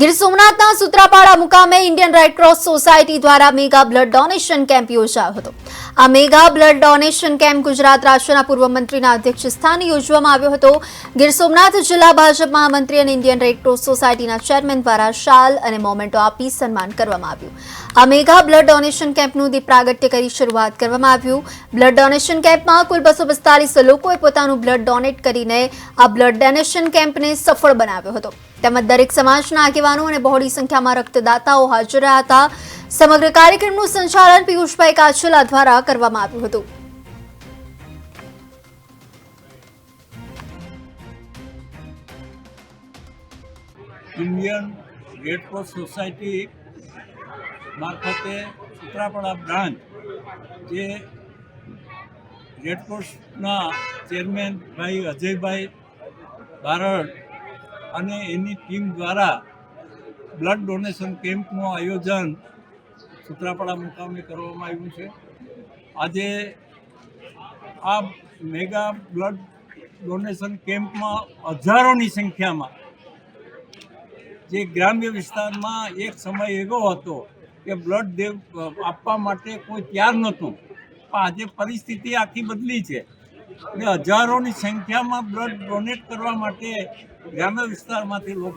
ગીર સોમનાથના સુત્રાપાડા મુકામે Indian red cross society દ્વારા mega blood donation camp યોજાયો હતો। આ mega blood donation camp Gujarat રાજ્યના પૂર્વ મંત્રીના અધ્યક્ષસ્થાને યોજવામાં આવ્યો હતો। ગીર સોમનાથ જિલ્લા ભાજપ મહામંત્રી અને ઇન્ડિયન રેડ ક્રોસ સોસાયટીના ચેરમેન દ્વારા શાલ અને મોમેન્ટો આપી સન્માન કરવામાં આવ્યું। આ મેગા બ્લડ ડોનેશન કેમ્પનું દીપ પ્રાગટ્ય કરી શરૂઆત કરવામાં આવ્યું। બ્લડ ડોનેશન કેમ્પમાં કુલ 245 લોકોએ પોતાનું બ્લડ ડોનેટ કરીને આ બ્લડ ડોનેશન કેમ્પને સફળ બનાવ્યો હતો। તેમજ દરેક સમાજના આગેવાનો અને બહોળી સંખ્યામાં રક્તદાતાઓ હાજર રહ્યા હતા। સમગ્ર કાર્યક્રમનું સંચાલન પિયુષભાઈ કાછલા દ્વારા કરવામાં આવ્યું હતું। ઇન્ડિયન રેડ ક્રોસ સોસાયટી મારફતે સુત્રાપાડા બ્રાન્ચ જે રેડ ક્રોસના ચેરમેન ભાઈ અજયભાઈ બારડ અને એની ટીમ દ્વારા બ્લડ ડોનેશન કેમ્પનું આયોજન સુત્રાપાડા મુકામે કરવામાં આવ્યું છે। આજે આ મેગા બ્લડ ડોનેશન કેમ્પમાં હજારોની સંખ્યામાં જે ગ્રામ્ય વિસ્તારમાં એક સમય એવો હતો કે બ્લડ આપવા માટે કોઈ તૈયાર નહોતું, પણ આજે પરિસ્થિતિ આખી બદલી છે અને હજારોની સંખ્યામાં બ્લડ ડોનેટ કરવા માટે ગ્રામ્ય વિસ્તારમાંથી લોકો